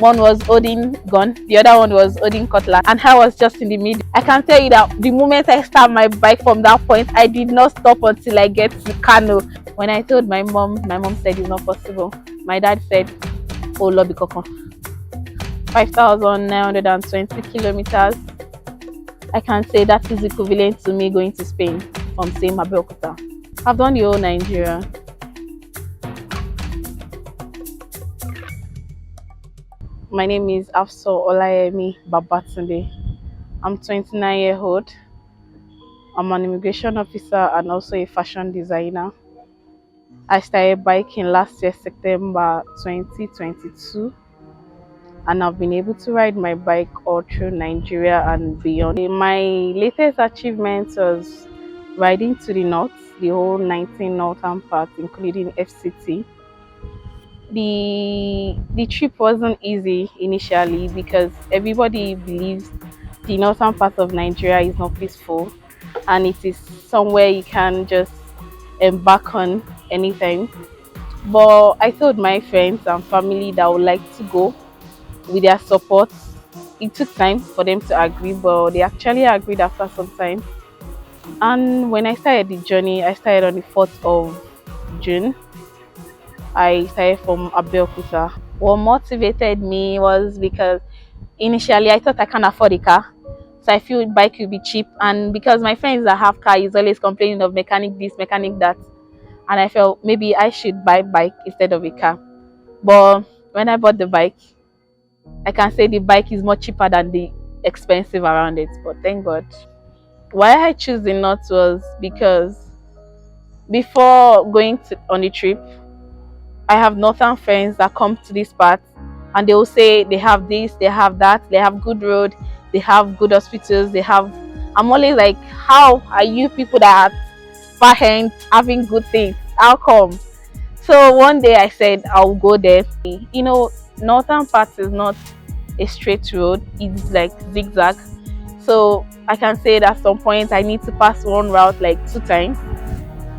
One was holding gun, the other one was holding cutlass, and I was just in the middle. I can tell you that the moment I start my bike from that point, I did not stop until I get to Kano. When I told my mom said it's not possible. My dad said, oh Lord, Bikoko, 5,920 kilometers. I can say that is equivalent to me going to Spain from same Abeokuta. I've done the whole Nigeria. My name is Hafsoh Babatunnde. I'm 29 years old. I'm an immigration officer and also a fashion designer. I started biking last year, September 2022. And I've been able to ride my bike all through Nigeria and beyond. My latest achievement was riding to the north, the whole 19 northern part, including FCT. The trip wasn't easy initially because everybody believes the northern part of Nigeria is not peaceful and it is somewhere you can just embark on anytime. But I told my friends and family that I would like to go with their support. It took time for them to agree, but they actually agreed after some time. And when I started the journey, I started on the 4th of June. I started from Abeokuta. What motivated me was because initially I thought I can't afford a car, so I feel bike will be cheap. And because my friends that have car is always complaining of mechanic this, mechanic that, and I felt maybe I should buy bike instead of a car. But when I bought the bike, I can say the bike is more cheaper than the expensive around it. But thank God. Why I choose the north was because before going on the trip, I have northern friends that come to this part and they will say they have this, they have that, they have good road, they have good hospitals, I'm always like, how are you people that are far hand having good things? How come? So one day I said I'll go there. You know, northern part is not a straight road, it's like zigzag. So I can say that at some point I need to pass one route like 2 times.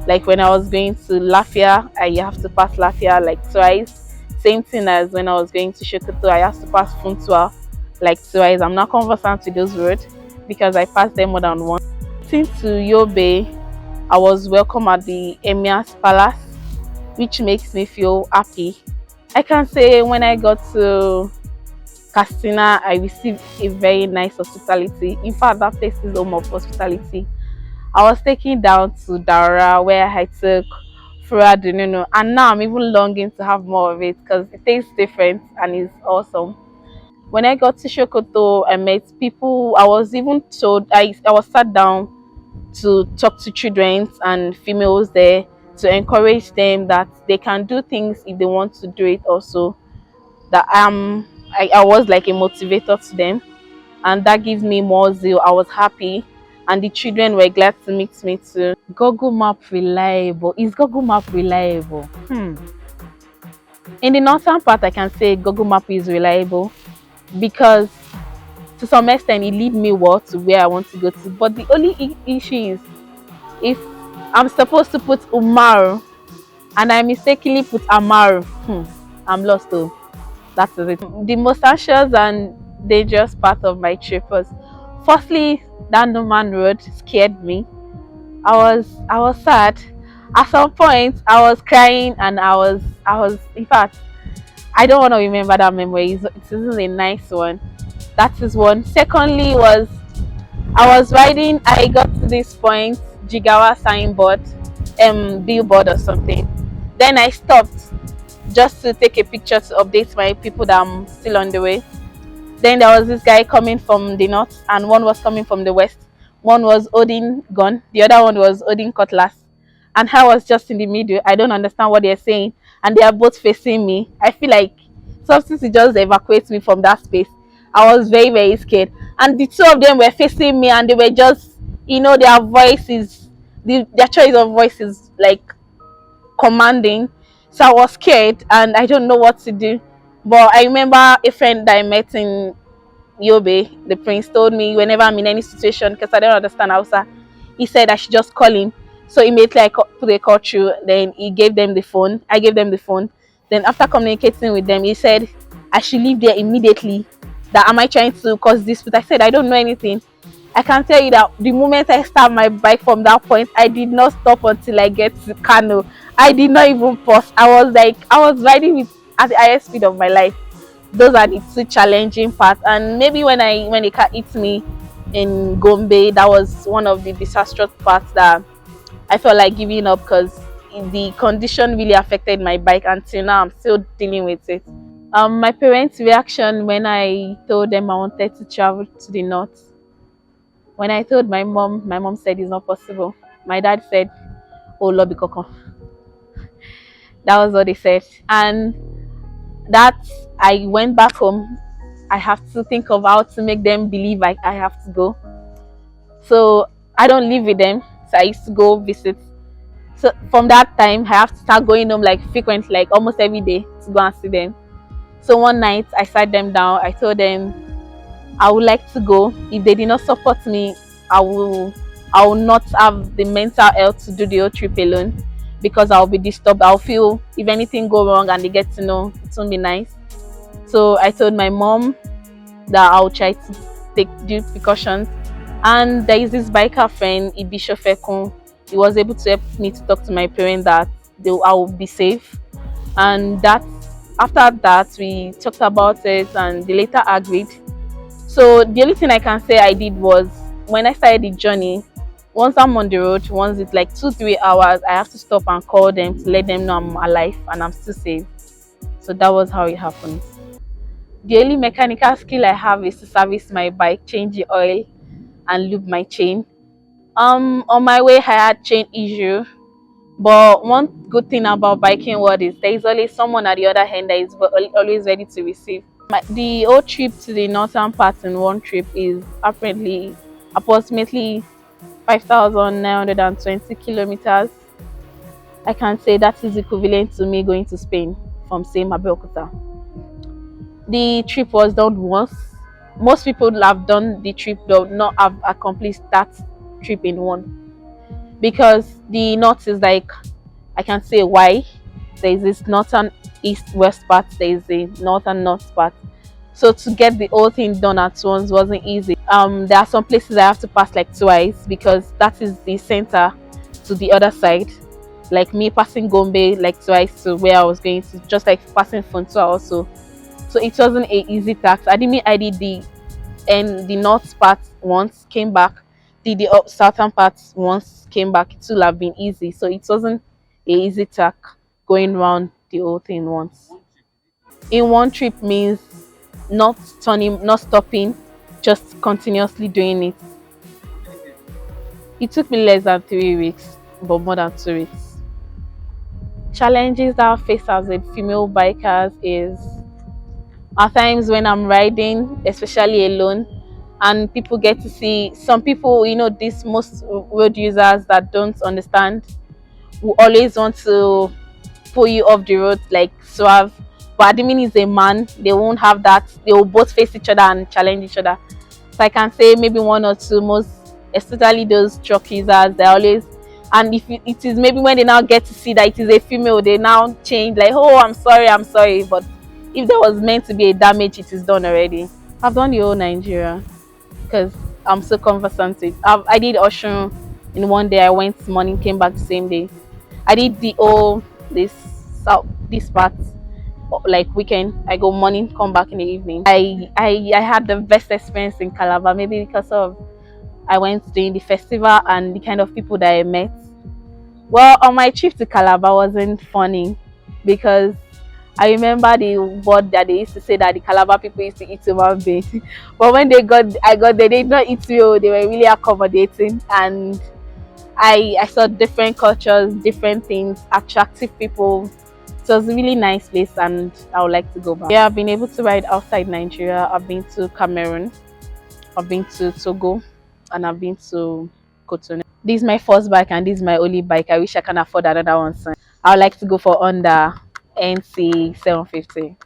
Like when I was going to Lafia, I have to pass Lafia like twice. Same thing as when I was going to Sokoto, I have to pass Funtua like twice. I'm not conversant with those roads because I passed them more than once. Since to Yobe, I was welcome at the Emir's Palace, which makes me feel happy. I can say when I got to Katsina, I received a very nice hospitality. In fact, that place is home of hospitality. I was taken down to Daura where I took Fura Dununu, and now I'm even longing to have more of it because it tastes different and it's awesome. When I got to Sokoto, I met people. I was even told I was sat down to talk to children and females there to encourage them that they can do things if they want to do it also. That I was like a motivator to them, and that gives me more zeal. I was happy. And the children were glad to meet me too. Google Map reliable? Is Google Map reliable? In the northern part, I can say Google Map is reliable because to some extent it leads me well to where I want to go to. But the only issue is if I'm supposed to put Umaru and I mistakenly put Amaru, I'm lost though. That is it. The most anxious and dangerous part of my trip was firstly that no man road scared me. I was sad. At some point I was crying and I was in fact I don't want to remember that memory. It isn't a nice one. That is one. Secondly was I was riding, I got to this point, Jigawa signboard, billboard or something. Then I stopped just to take a picture to update my people that I'm still on the way. Then there was this guy coming from the north and one was coming from the west. One was holding gun, the other one was holding cutlass. And I was just in the middle. I don't understand what they're saying. And they are both facing me. I feel like something to just evacuate me from that space. I was very, very scared. And the two of them were facing me and they were just, you know, their voices, their choice of voice is like commanding. So I was scared and I don't know what to do. But I remember a friend that I met in Yobe, the prince, told me whenever I'm in any situation, because I don't understand Hausa, he said I should just call him. So immediately I put a call through, then he gave them the phone. I gave them the phone. Then after communicating with them, he said I should leave there immediately. That am I trying to cause dispute? I said I don't know anything. I can tell you that the moment I start my bike from that point, I did not stop until I get to Kano. I did not even pause. I was riding with at the highest speed of my life. Those are the two challenging parts. And maybe when the car hit me in Gombe, that was one of the disastrous parts that I felt like giving up, because the condition really affected my bike. Until now, I'm still dealing with it. My parents' reaction when I told them I wanted to travel to the north. When I told my mom said it's not possible. My dad said, "Oh Lord, Bikoko." That was what they said. And that I went back home. I have to think of how to make them believe I have to go. So I don't live with them. So I used to go visit. So from that time, I have to start going home like frequently, like almost every day to go and see them. So one night I sat them down. I told them I would like to go. If they did not support me, I will I will not have the mental health to do the whole trip alone, because I'll be disturbed. I'll feel if anything go wrong and they get to know, it won't be nice. So I told my mom that I'll try to take due precautions. And there is this biker friend, Ibisho Fekun. He was able to help me to talk to my parents that I will be safe. And that after that we talked about it and they later agreed. So the only thing I can say I did was, when I started the journey, once I'm on the road, once it's like 2-3 hours, I have to stop and call them to let them know I'm alive and I'm still safe. So that was how it happened. The only mechanical skill I have is to service my bike, change the oil, and lube my chain. On my way I had chain issue, but one good thing about biking world is there is always someone at the other hand that is always ready to receive. The whole trip to the northern part in one trip is approximately 5,920 kilometers. I can say that is equivalent to me going to Spain from same Abeokuta. The trip was done once. Most people have done the trip, but not have accomplished that trip in one, because the north is like, I can say why. There is this northern east west part, there is a northern north part. So to get the whole thing done at once wasn't easy. There are some places I have to pass like twice, because that is the center to the other side. Like me passing Gombe like twice to where I was going to, just like passing Funtua also. So it wasn't a easy task. I didn't mean I did the north part once, came back, did the southern part once, came back. It would have been easy. So it wasn't a easy task going around the whole thing once. In one trip means not turning, not stopping, just continuously doing it. It took me less than 3 weeks, but more than 2 weeks. Challenges that I face as a female biker is at times when I'm riding, especially alone, and people get to see some people, these most road users that don't understand, who always want to pull you off the road like suave. But admin is a man, they won't have that. They will both face each other and challenge each other. So I can say maybe one or two, most especially those truck users, they always, and if it is maybe when they now get to see that it is a female, they now change like, oh, I'm sorry. But if there was meant to be a damage, it is done already. I've done the whole Nigeria because I'm so conversant with. I did Oshun in one day. I went morning, came back the same day. I did the whole this part like weekend. I go morning, come back in the evening. I had the best experience in Calabar, maybe because of I went during the festival and the kind of people that I met. Well, on my trip to Calabar wasn't funny, because I remember the word that they used to say that the Calabar people used to eat human beings. But when I got there, they did not eat me. They were really accommodating, and I saw different cultures, different things, attractive people. So it was a really nice place, and I would like to go back. Yeah, I've been able to ride outside Nigeria. I've been to Cameroon, I've been to Togo, and I've been to Cotonou. This is my first bike and this is my only bike. I wish I can afford another one soon. I would like to go for Honda NC 750.